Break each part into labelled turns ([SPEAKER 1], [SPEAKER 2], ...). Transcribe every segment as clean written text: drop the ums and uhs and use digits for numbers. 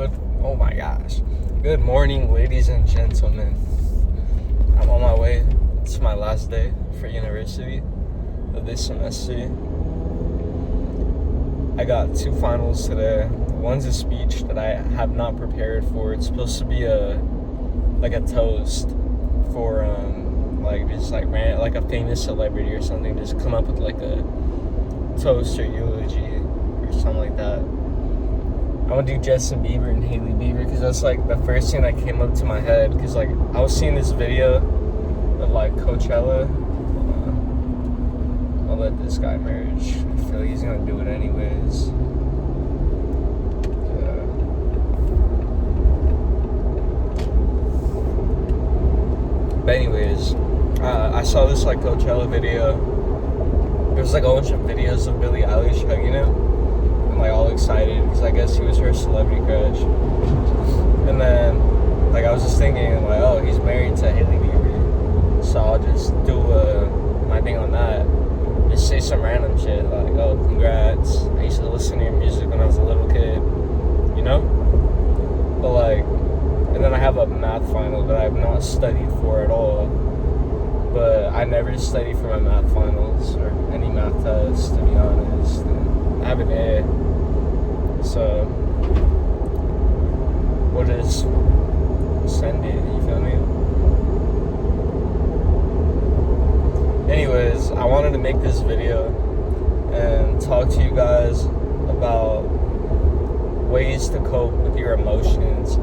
[SPEAKER 1] Oh my gosh. Good morning, ladies and gentlemen. I'm on my way. It's my last day for university of this semester. I got 2 finals today. One's a speech that I have not prepared for. It's supposed to be a toast for like a famous celebrity or something. Just come up with like a toast or eulogy or something like that. I want to do Justin Bieber and Hailey Bieber because that's like the first thing that came up to my head. Because like I was seeing this video of like Coachella. I'll let this guy merge. I feel like he's gonna do it anyways. But anyways, I saw this like Coachella video. There was like a bunch of videos of Billie Eilish hugging him. I'm like all excited because I guess he was her celebrity crush. And then like I was just thinking like, oh, he's married to Hailey Bieber, so I'll just do my thing on that. Just say some random shit like, oh, congrats. I used to listen to your music when I was a little kid, you know? But like, and then I have a math final that I have not studied for at all. But I never study for my math finals or any math tests, to be honest. And I have an A. So we'll just send it, you feel me? Anyways, I wanted to make this video and talk to you guys about ways to cope with your emotions,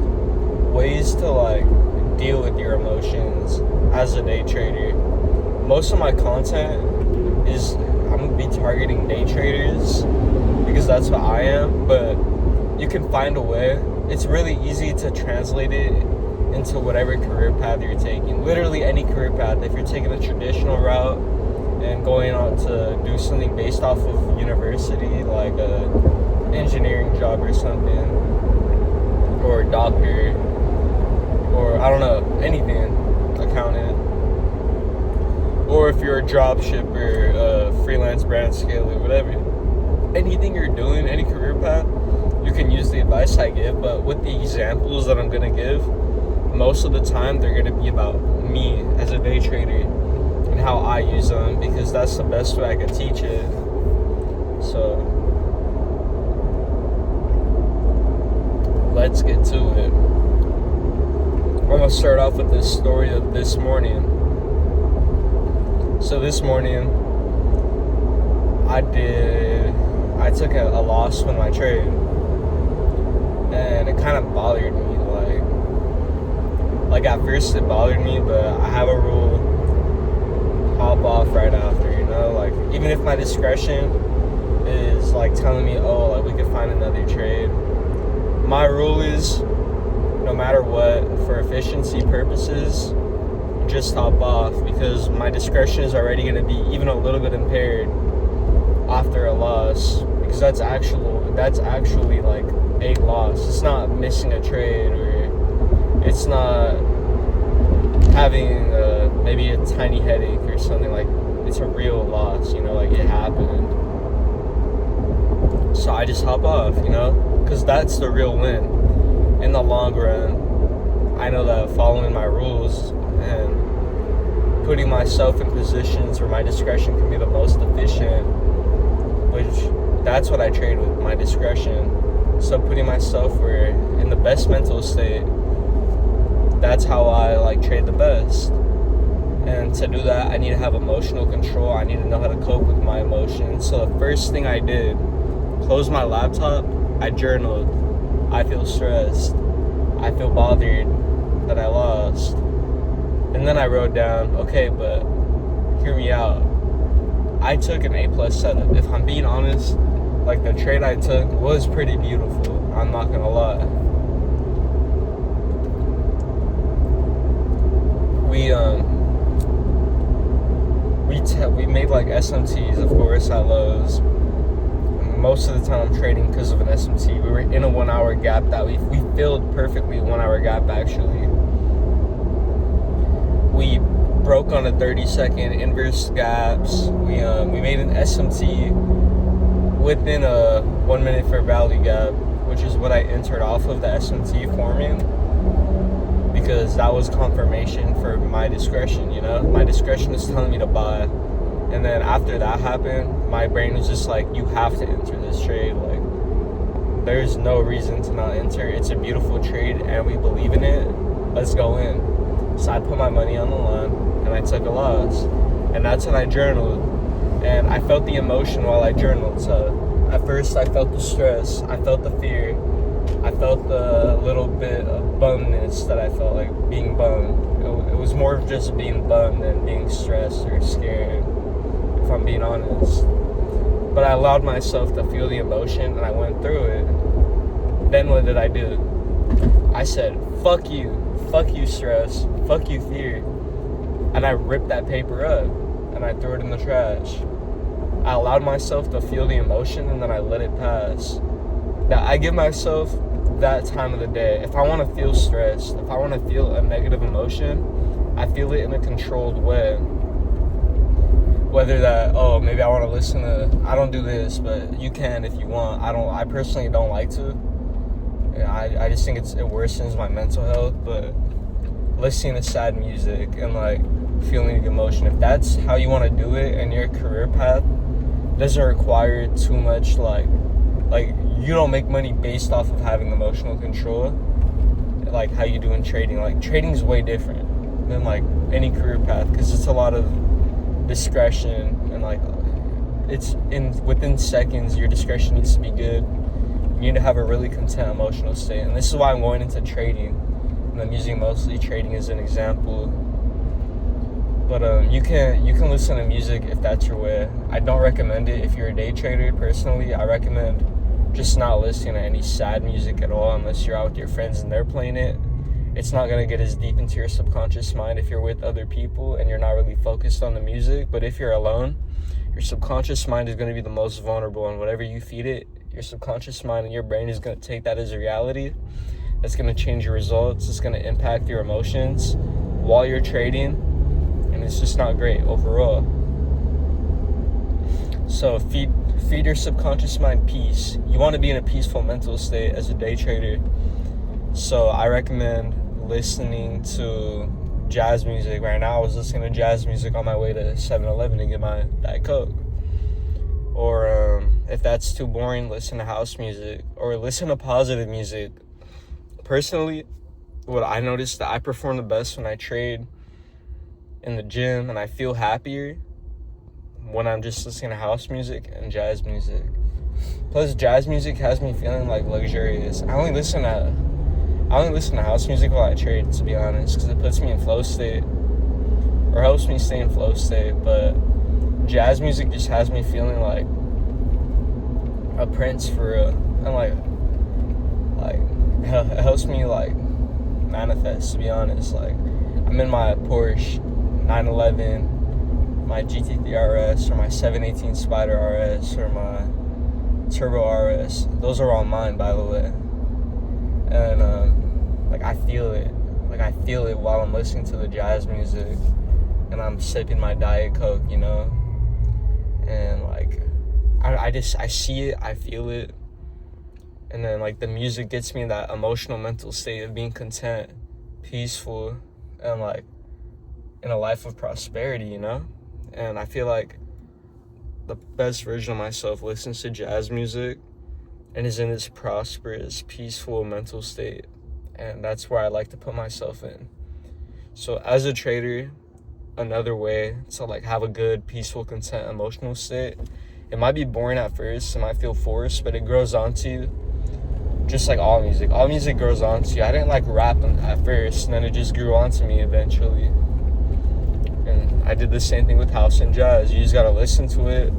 [SPEAKER 1] ways to like deal with your emotions as a day trader. Most of my content is I'm gonna be targeting day traders because that's what I am, but you can find a way. It's really easy to translate it into whatever career path you're taking. Literally any career path. If you're taking a traditional route and going on to do something based off of university, like a engineering job or something, or a doctor, or I don't know, anything, accountant. Or if you're a drop shipper, a freelance brand scaler, whatever. Anything you're doing, any career path, you can use the advice I give, but with the examples that I'm gonna give, most of the time they're gonna be about me as a day trader and how I use them, because that's the best way I can teach it. So let's get to it. I'm gonna start off with this story of this morning. So this morning, I took a loss with my trade, and it kind of bothered me. Like at first it bothered me, but I have a rule: hop off right after. You know, like even if my discretion is like telling me, oh, like we could find another trade, my rule is, no matter what, for efficiency purposes, just hop off, because my discretion is already going to be even a little bit impaired after a loss, because that's actually like a loss. It's not missing a trade, or it's not having maybe a tiny headache or something. Like, it's a real loss, you know, like it happened. So I just hop off, you know, because that's the real win in the long run. I know that following my rules and putting myself in positions where my discretion can be the most efficient, which that's what I trade with, my discretion. So putting myself in the best mental state, that's how I like trade the best. And to do that, I need to have emotional control. I need to know how to cope with my emotions. So the first thing I did, closed my laptop, I journaled. I feel stressed. I feel bothered that I lost. And then I wrote down, okay, but hear me out. I took an A+ setup. If I'm being honest, like the trade I took was pretty beautiful. I'm not gonna lie. We made like SMTs, of course, at lows. Most of the time I'm trading because of an SMT. We were in a 1 hour gap that we filled perfectly, 1 hour gap actually. We broke on a 30-second inverse gaps. We made an SMT within a 1 minute fair value gap, which is what I entered off of the SMT forming, because that was confirmation for my discretion, you know? My discretion is telling me to buy. And then after that happened, my brain was just like, you have to enter this trade. Like, there's no reason to not enter. It's a beautiful trade, and we believe in it. Let's go in. So I put my money on the line, and I took a loss. And that's when I journaled. And I felt the emotion while I journaled. So at first, I felt the stress. I felt the fear. I felt the little bit of bumness that I felt, like being bummed. It was more of just being bummed than being stressed or scared, if I'm being honest. But I allowed myself to feel the emotion, and I went through it. Then what did I do? I said, fuck you stress, fuck you fear. And I ripped that paper up, and I threw it in the trash. I allowed myself to feel the emotion, and then I let it pass. Now, I give myself that time of the day. If I want to feel stressed, if I want to feel a negative emotion, I feel it in a controlled way. Whether that, maybe I want to listen to, I don't do this, but you can if you want. I personally don't like to. I just think it worsens my mental health, but listening to sad music and like feeling the emotion, if that's how you want to do it and your career path doesn't require too much, like you don't make money based off of having emotional control, like how you do in trading. Like, trading is way different than like any career path, because it's a lot of discretion, and like it's within seconds. Your discretion needs to be good. You need to have a really content emotional state, and this is why I'm going into trading, and I'm using mostly trading as an example. But you can listen to music if that's your way. I don't recommend it if you're a day trader. Personally, I recommend just not listening to any sad music at all unless you're out with your friends and they're playing it. It's not going to get as deep into your subconscious mind if you're with other people and you're not really focused on the music. But if you're alone, your subconscious mind is going to be the most vulnerable, and whatever you feed it, your subconscious mind and your brain is going to take that as a reality. That's going to change your results. It's going to impact your emotions while you're trading, and it's just not great overall. So feed your subconscious mind peace. You want to be in a peaceful mental state as a day trader. So I recommend listening to jazz music. Right now I was listening to jazz music on my way to 7-Eleven to get my Diet Coke. Or if that's too boring, listen to house music or listen to positive music. Personally, what I noticed that I perform the best when I trade in the gym, and I feel happier when I'm just listening to house music and jazz music. Plus, jazz music has me feeling like luxurious. I only listen to house music while I trade, to be honest, because it puts me in flow state or helps me stay in flow state. But jazz music just has me feeling like a prince for real, and like it helps me like manifest, to be honest. Like, I'm in my Porsche 911, my GT3 RS, or my 718 Spider RS, or my Turbo RS. Those are all mine, by the way. And like I feel it while I'm listening to the jazz music, and I'm sipping my Diet Coke, you know. And like I see it, I feel it, and then like the music gets me in that emotional mental state of being content, peaceful, and like in a life of prosperity, you know. And I feel like the best version of myself listens to jazz music and is in this prosperous, peaceful mental state, and that's where I like to put myself in. So as a trader, another way to like have a good, peaceful, content, emotional state, it might be boring at first, it might feel forced, but it grows onto you. Just like all music grows onto you. I didn't like rap at first, and then it just grew onto me eventually. And I did the same thing with house and jazz. You just gotta listen to it.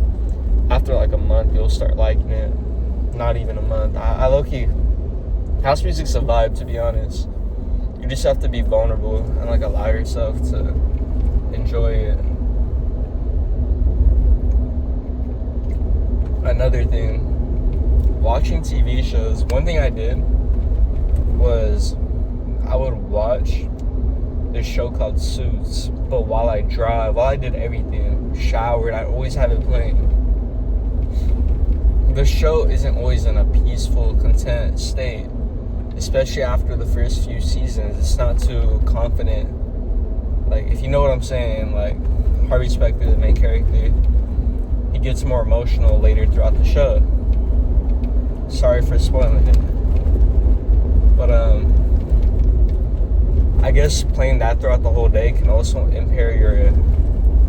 [SPEAKER 1] After like a month, you'll start liking it. Not even a month. I low-key, house music's a vibe, to be honest. You just have to be vulnerable and like allow yourself to enjoy it. Another thing, watching TV shows. One thing I did was I would watch this show called Suits, but while I did everything, showered, I always have it playing. the show isn't always in a peaceful, content state, especially after the first few seasons. It's not too confident. Like, if you know what I'm saying, like, Harvey Specter, the main character, he gets more emotional later throughout the show. Sorry for spoiling it. But, I guess playing that throughout the whole day can also impair your,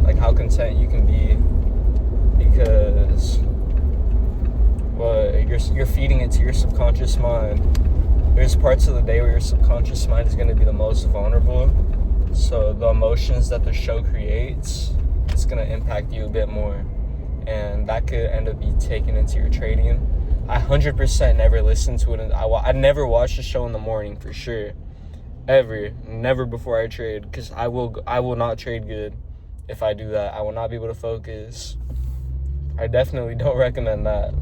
[SPEAKER 1] like, how content you can be, because, well, you're feeding it to your subconscious mind. There's parts of the day where your subconscious mind is going to be the most vulnerable, so the emotions that the show creates, it's going to impact you a bit more, and that could end up being taken into your trading. I 100% never listened to it. I never watch the show in the morning, for sure. Ever. Never before I trade, because I will not trade good if I do that. I will not be able to focus. I definitely don't recommend that.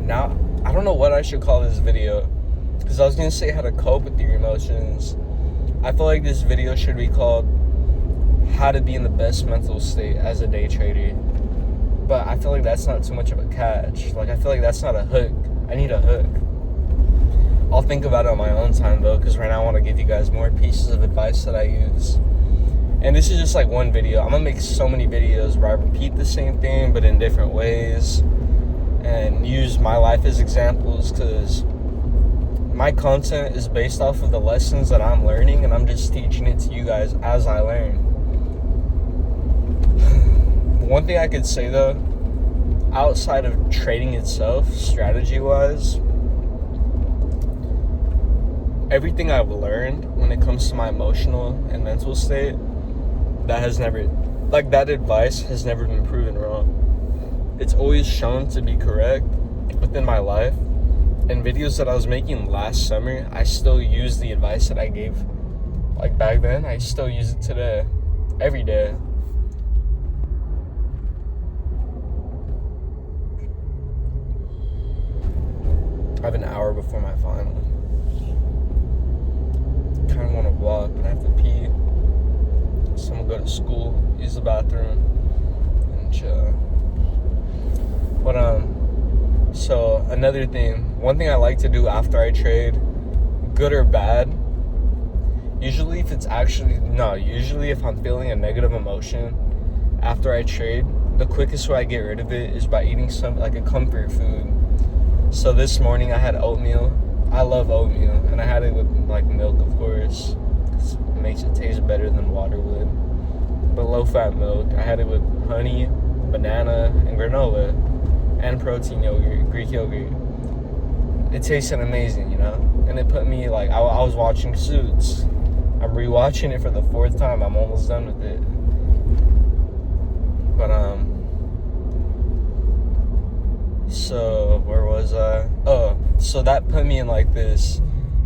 [SPEAKER 1] Now, I don't know what I should call this video, because I was going to say how to cope with your emotions. I feel like this video should be called how to be in the best mental state as a day trader. But I feel like that's not too much of a catch. Like, I feel like that's not a hook. I need a hook. I'll think about it on my own time, though, because right now I want to give you guys more pieces of advice that I use. And this is just like one video. I'm going to make so many videos where I repeat the same thing, but in different ways, and use my life as examples, because my content is based off of the lessons that I'm learning, and I'm just teaching it to you guys as I learn. One thing I could say, though, outside of trading itself, strategy-wise, everything I've learned when it comes to my emotional and mental state, that advice has never been proven wrong. It's always shown to be correct within my life. And videos that I was making last summer, I still use the advice that I gave, like, back then. I still use it today, every day. I have an hour before my final. Kind of want to walk, but I have to pee. So I'm gonna go to school, use the bathroom, and chill. But so another thing, one thing I like to do after I trade, good or bad, usually if I'm feeling a negative emotion after I trade, the quickest way I get rid of it is by eating like a comfort food. So this morning I had oatmeal. I love oatmeal, and I had it with, like, milk, of course, 'cause it makes it taste better than water would. But low-fat milk. I had it with honey, banana, and granola, and protein yogurt, Greek yogurt. It tasted amazing, you know? And it put me, like, I was watching Suits. I'm rewatching it for the 4th time. I'm almost done with it. But, so where was I? Oh, so that put me in, like, this,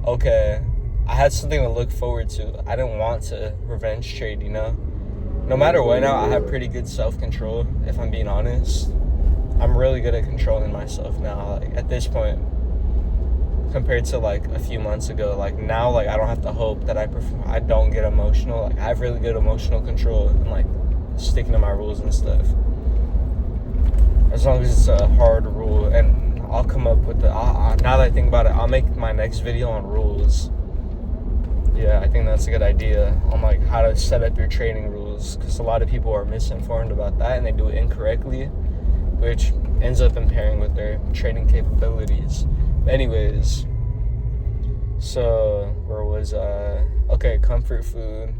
[SPEAKER 1] okay, I had something to look forward to. I didn't want to revenge trade, you know? No matter what now, I have pretty good self-control, if I'm being honest. I'm really good at controlling myself now, like, at this point, compared to, like, a few months ago. Like, now, like, I don't have to hope that I don't get emotional. Like, I have really good emotional control and, like, sticking to my rules and stuff. As long as it's a hard rule, and I'll come up with now that I think about it, I'll make my next video on rules. Yeah, I think that's a good idea, on, like, how to set up your trading rules, because a lot of people are misinformed about that, and they do it incorrectly, which ends up impairing with their trading capabilities. Anyways, so where was I? Okay, comfort food.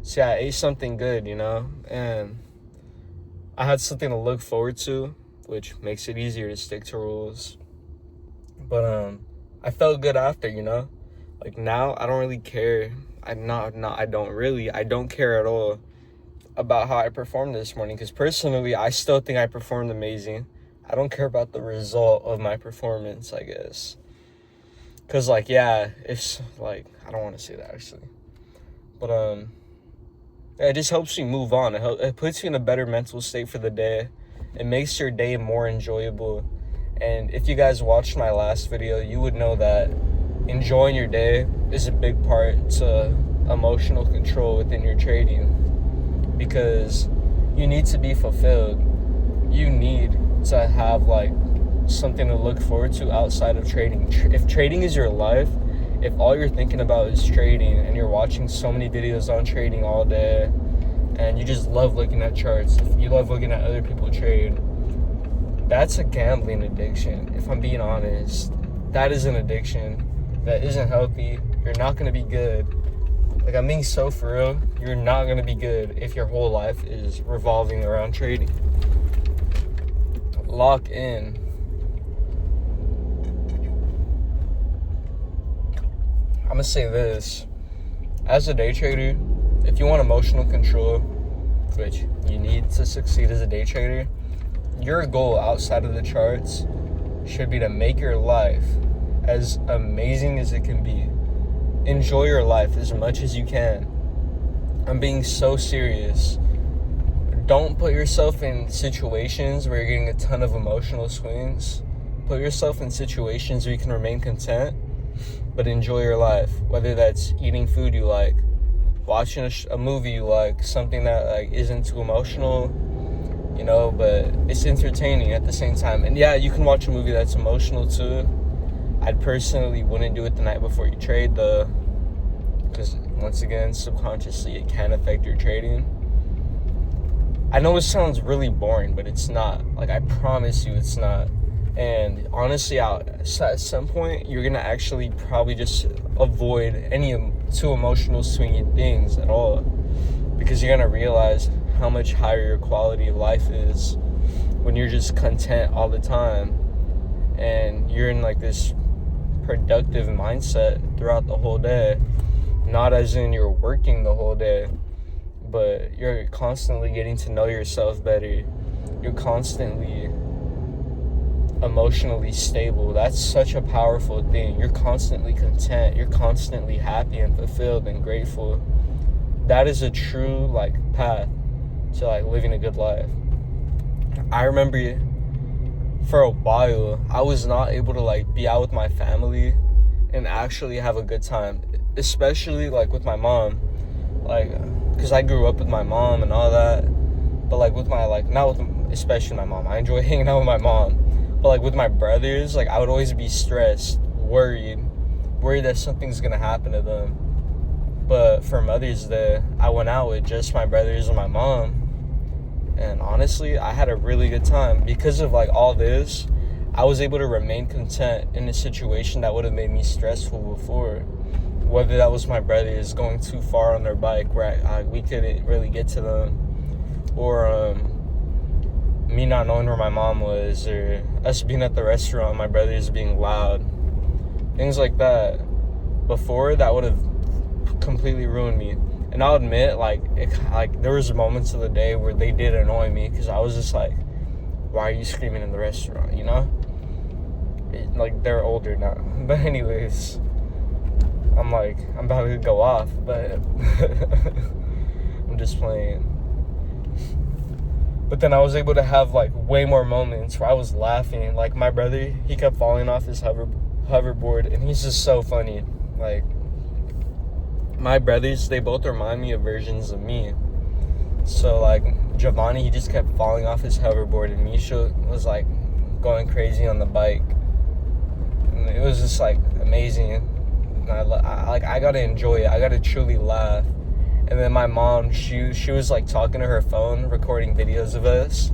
[SPEAKER 1] See, I ate something good, you know, and I had something to look forward to, which makes it easier to stick to rules. But I felt good after, you know? Like, now I don't really care. I don't care at all about how I performed this morning, because personally I still think I performed amazing. I don't care about the result of my performance, I guess. Because, like, yeah, it's, like, I don't want to say that, actually. But, it just helps you move on. It puts you in a better mental state for the day. It makes your day more enjoyable. And if you guys watched my last video, you would know that enjoying your day is a big part to emotional control within your trading, because you need to be fulfilled. you need to have like something to look forward to outside of trading. If trading is your life, if all you're thinking about is trading and you're watching so many videos on trading all day and you just love looking at charts, if you love looking at other people trade, that's a gambling addiction. If I'm being honest, that is an addiction that isn't healthy. You're not going to be good. Like, I'm being so for real. You're not going to be good if your whole life is revolving around trading. Lock in. I'm going to say this. As a day trader, if you want emotional control, which you need to succeed as a day trader, your goal outside of the charts should be to make your life as amazing as it can be. Enjoy your life as much as you can. I'm being so serious. Don't put yourself in situations where you're getting a ton of emotional swings. Put yourself in situations where you can remain content, but enjoy your life. Whether that's eating food you like, watching a movie you like, something that like isn't too emotional, you know, but it's entertaining at the same time. And yeah, you can watch a movie that's emotional too. I personally wouldn't do it the night before you trade, though, because once again, subconsciously, it can affect your trading. I know it sounds really boring, but it's not. Like, I promise you it's not. And honestly, at some point, you're going to actually probably just avoid any too emotional swinging things at all, because you're going to realize how much higher your quality of life is when you're just content all the time and you're in like this productive mindset throughout the whole day. Not as in you're working the whole day, but you're constantly getting to know yourself better. You're constantly emotionally stable. That's such a powerful thing. You're constantly content. You're constantly happy and fulfilled and grateful. That is a true like path to like living a good life. I remember for a while I was not able to like be out with my family and actually have a good time, especially like with my mom, like because I grew up with my mom and all that. But like with my like not with especially my mom, I enjoy hanging out with my mom, but like with my brothers, like I would always be stressed, worried that something's gonna happen to them. But for Mother's Day, I went out with just my brothers and my mom, and honestly, I had a really good time. Because of like all this, I was able to remain content in a situation that would have made me stressful before. Whether that was my brothers going too far on their bike where we couldn't really get to them, or me not knowing where my mom was, or us being at the restaurant, my brothers being loud, things like that. Before, that would have completely ruined me. And I'll admit, like there was moments of the day where they did annoy me, because I was just like, why are you screaming in the restaurant, you know? Like, they're older now. But anyways, I'm about to go off, but I'm just playing. But then I was able to have like way more moments where I was laughing. Like my brother, he kept falling off his hoverboard, and he's just so funny. Like, my brothers, they both remind me of versions of me. So like Giovanni, he just kept falling off his hoverboard, and Misha was like going crazy on the bike. And it was just like amazing. And I gotta enjoy it. I gotta truly laugh. And then my mom, she was like talking to her phone, recording videos of us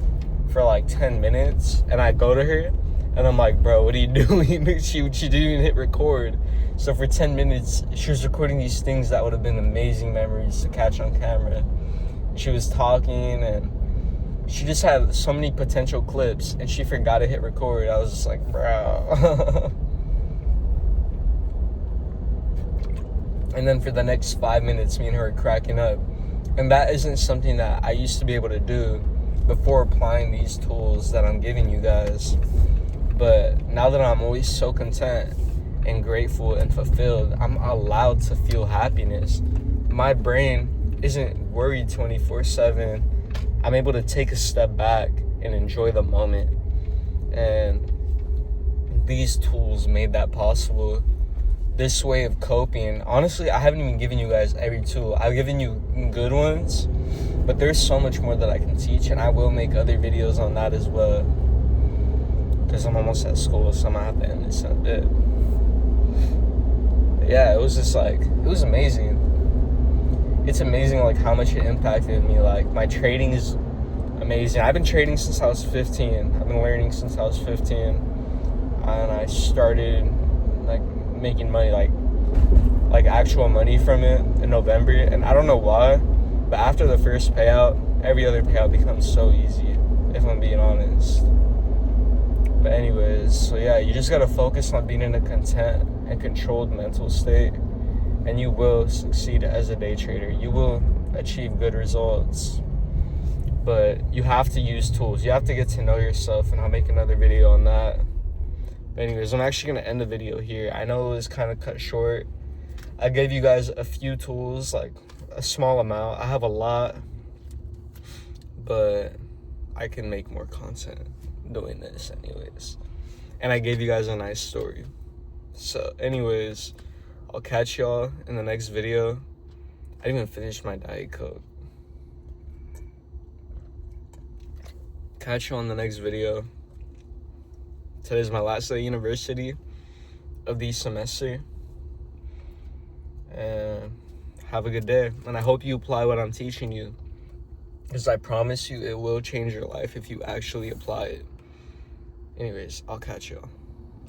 [SPEAKER 1] for like 10 minutes. And I go to her and I'm like, bro, what are you doing? she didn't even hit record. So for 10 minutes, she was recording these things that would have been amazing memories to catch on camera. She was talking, and she just had so many potential clips, and she forgot to hit record. I was just like, bro. And then for the next 5 minutes, me and her were cracking up. And that isn't something that I used to be able to do before applying these tools that I'm giving you guys. But now that I'm always so content and grateful and fulfilled, I'm allowed to feel happiness. My brain isn't worried 24/7. I'm able to take a step back and enjoy the moment. And these tools made that possible. This way of coping. Honestly, I haven't even given you guys every tool. I've given you good ones, But there's so much more that I can teach, and I will make other videos on that as well. Because I'm almost at school, so I'm gonna have to end this in a bit. But yeah, it was just like, it was amazing. It's amazing like how much it impacted me. Like my trading is amazing. I've been trading since I was 15. I've been learning since I was 15. And I started like making money, like actual money from it in November. And I don't know why, but after the first payout, every other payout becomes so easy, if I'm being honest. But anyways, so yeah, you just gotta focus on being in a content and controlled mental state, and you will succeed as a day trader. You will achieve good results, but you have to use tools. You have to get to know yourself, and I'll make another video on that. But anyways, I'm actually gonna end the video here. I know it was kind of cut short. I gave you guys a few tools, like a small amount. I have a lot, but I can make more content doing this anyways. And I gave you guys a nice story. So anyways, I'll catch y'all in the next video. I didn't even finish my Diet Coke. Catch y'all in the next video. Today's my last day of university of the semester. And have a good day. And I hope you apply what I'm teaching you, because I promise you it will change your life if you actually apply it. Anyways, I'll catch y'all.